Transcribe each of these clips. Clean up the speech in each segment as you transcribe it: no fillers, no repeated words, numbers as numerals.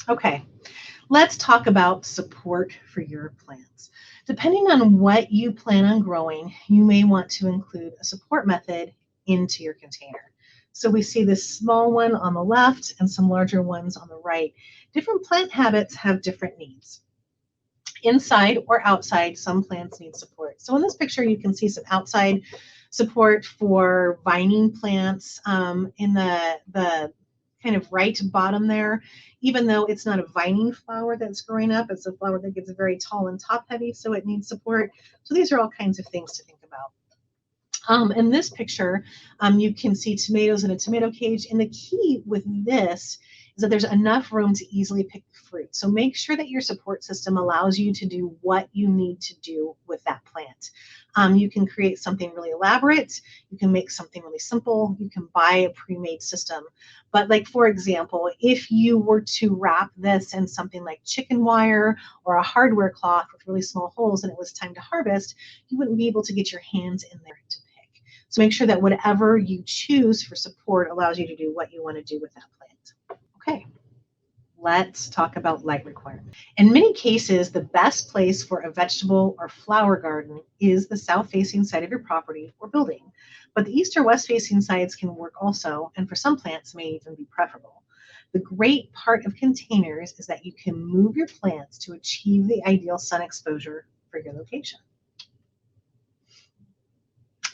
Okay, let's talk about support for your plants. Depending on what you plan on growing, you may want to include a support method into your container. So we see this small one on the left and some larger ones on the right. Different plant habits have different needs. Inside or outside, some plants need support. So in this picture, you can see some outside support for vining plants in the kind of right bottom there. Even though it's not a vining flower that's growing up, it's a flower that gets very tall and top heavy, so it needs support. So these are all kinds of things to think about. In this picture, you can see tomatoes in a tomato cage. And the key with this is that there's enough room to easily pick the fruit. So make sure that your support system allows you to do what you need to do with that plant. You can create something really elaborate. You can make something really simple. You can buy a pre-made system. But like, for example, if you were to wrap this in something like chicken wire or a hardware cloth with really small holes and it was time to harvest, you wouldn't be able to get your hands in there to pick. So make sure that whatever you choose for support allows you to do what you want to do with that plant. Okay, let's talk about light requirement. In many cases, the best place for a vegetable or flower garden is the south-facing side of your property or building. But the east or west-facing sides can work also, and for some plants may even be preferable. The great part of containers is that you can move your plants to achieve the ideal sun exposure for your location.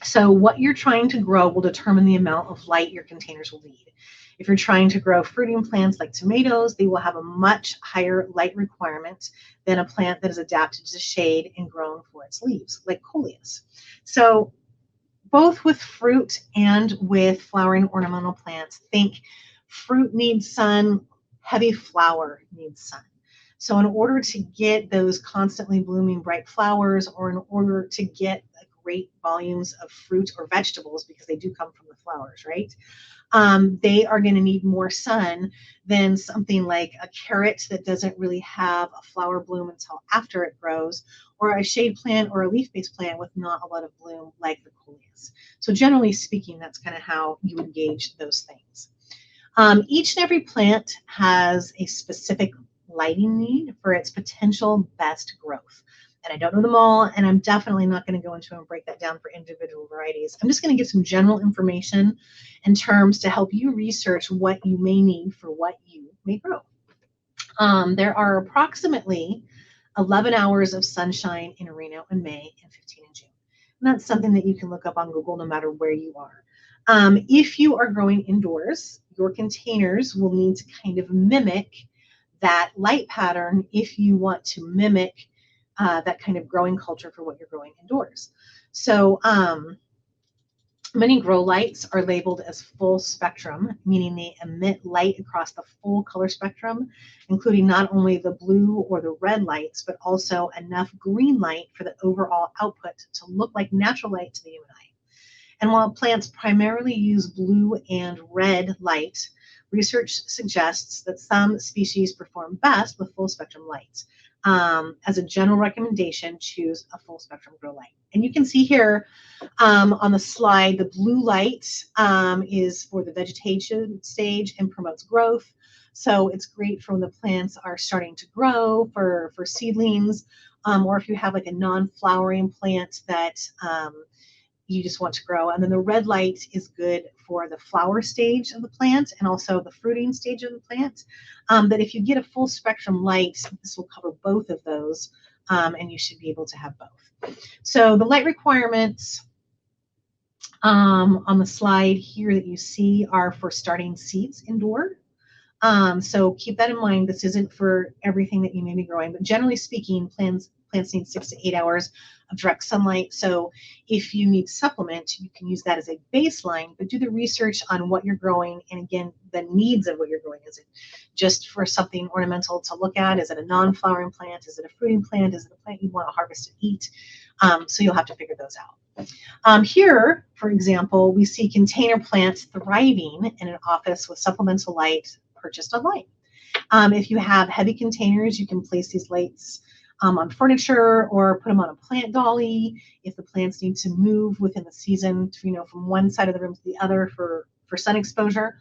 So what you're trying to grow will determine the amount of light your containers will need. If you're trying to grow fruiting plants like tomatoes, they will have a much higher light requirement than a plant that is adapted to shade and grown for its leaves, like coleus. So both with fruit and with flowering ornamental plants, think fruit needs sun, heavy flower needs sun. So in order to get those constantly blooming bright flowers, or in order to get great volumes of fruit or vegetables, because they do come from the flowers, right? They are going to need more sun than something like a carrot that doesn't really have a flower bloom until after it grows, or a shade plant or a leaf-based plant with not a lot of bloom like the coleus. So generally speaking, that's kind of how you would gauge those things. Each and every plant has a specific lighting need for its potential best growth. And I don't know them all, and I'm definitely not going to go into and break that down for individual varieties. I'm just going to give some general information in terms to help you research what you may need for what you may grow. There are approximately 11 hours of sunshine in Reno in May and 15 in June. And that's something that you can look up on Google no matter where you are. If you are growing indoors, your containers will need to kind of mimic that light pattern if you want to mimic that kind of growing culture for what you're growing indoors. So many grow lights are labeled as full spectrum, meaning they emit light across the full color spectrum, including not only the blue or the red lights, but also enough green light for the overall output to look like natural light to the human eye. And while plants primarily use blue and red light, research suggests that some species perform best with full spectrum lights. As a general recommendation, choose a full spectrum grow light. And you can see here on the slide, the blue light is for the vegetation stage and promotes growth. So it's great for when the plants are starting to grow, for seedlings, or if you have like a non-flowering plant that you just want to grow. And then the red light is good for the flower stage of the plant and also the fruiting stage of the plant. But if you get a full spectrum light, this will cover both of those, and you should be able to have both. So the light requirements on the slide here that you see are for starting seeds indoor. So keep that in mind. This isn't for everything that you may be growing, but generally speaking, plants need 6 to 8 hours of direct sunlight. So if you need supplement, you can use that as a baseline, but do the research on what you're growing and again, the needs of what you're growing. Is it just for something ornamental to look at? Is it a non-flowering plant? Is it a fruiting plant? Is it a plant you want to harvest and eat? So you'll have to figure those out. Here, for example, we see container plants thriving in an office with supplemental light purchased online. If you have heavy containers, you can place these lights on furniture or put them on a plant dolly. If the plants need to move within the season, from one side of the room to the other for sun exposure.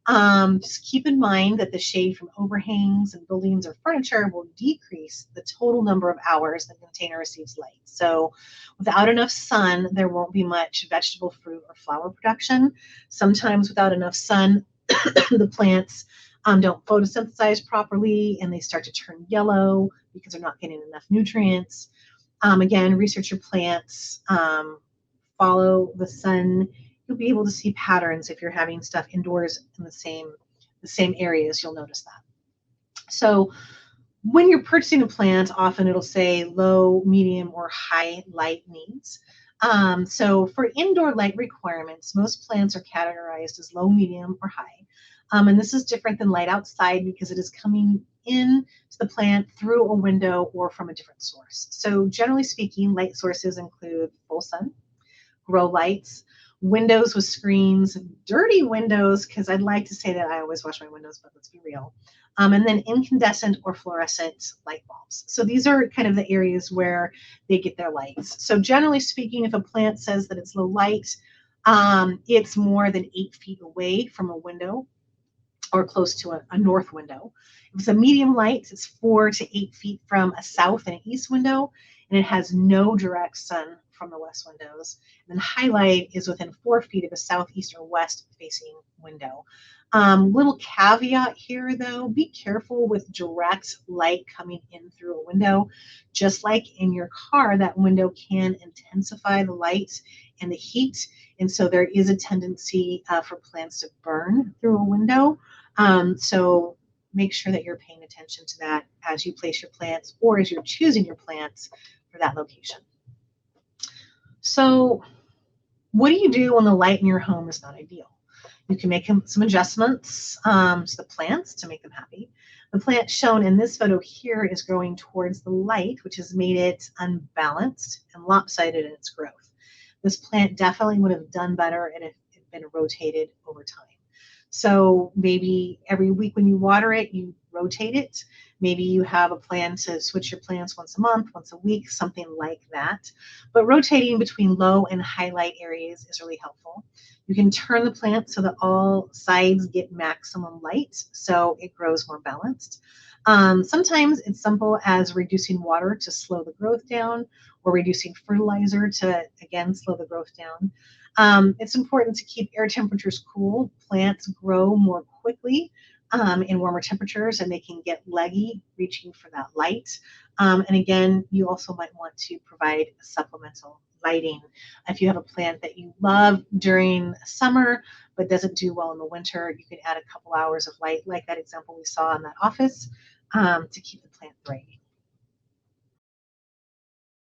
Just keep in mind that the shade from overhangs and buildings or furniture will decrease the total number of hours the container receives light. So without enough sun, there won't be much vegetable, fruit, or flower production. Sometimes without enough sun, the plants don't photosynthesize properly and they start to turn yellow because they're not getting enough nutrients. Again, research your plants, follow the sun. You'll be able to see patterns if you're having stuff indoors in the same areas. You'll notice that. So when you're purchasing a plant, often it'll say low, medium, or high light needs. So for indoor light requirements, most plants are categorized as low, medium, or high. And this is different than light outside because it is coming in to the plant through a window or from a different source. So generally speaking, light sources include full sun, grow lights, windows with screens, dirty windows, because I'd like to say that I always wash my windows, but let's be real. And then incandescent or fluorescent light bulbs. So these are kind of the areas where they get their lights. So generally speaking, if a plant says that it's low light, it's more than 8 feet away from a window or close to a north window. If it's a medium light, it's 4 to 8 feet from a south and an east window, and it has no direct sun from the west windows. And then highlight is within 4 feet of a southeast or west facing window. Little caveat here though, be careful with direct light coming in through a window. Just like in your car, that window can intensify the light and the heat. And so there is a tendency for plants to burn through a window. So make sure that you're paying attention to that as you place your plants or as you're choosing your plants for that location. So what do you do when the light in your home is not ideal? You can make some adjustments to the plants to make them happy. The plant shown in this photo here is growing towards the light, which has made it unbalanced and lopsided in its growth. This plant definitely would have done better if it had been rotated over time. So maybe every week when you water it, you rotate it. Maybe you have a plan to switch your plants once a month, once a week, something like that. But rotating between low and high light areas is really helpful. You can turn the plant so that all sides get maximum light, so it grows more balanced. Sometimes it's simple as reducing water to slow the growth down, or reducing fertilizer to, again, slow the growth down. It's important to keep air temperatures cool. Plants grow more quickly in warmer temperatures, and they can get leggy reaching for that light. And again, you also might want to provide supplemental lighting. If you have a plant that you love during summer but doesn't do well in the winter, you can add a couple hours of light, like that example we saw in that office, to keep the plant bright.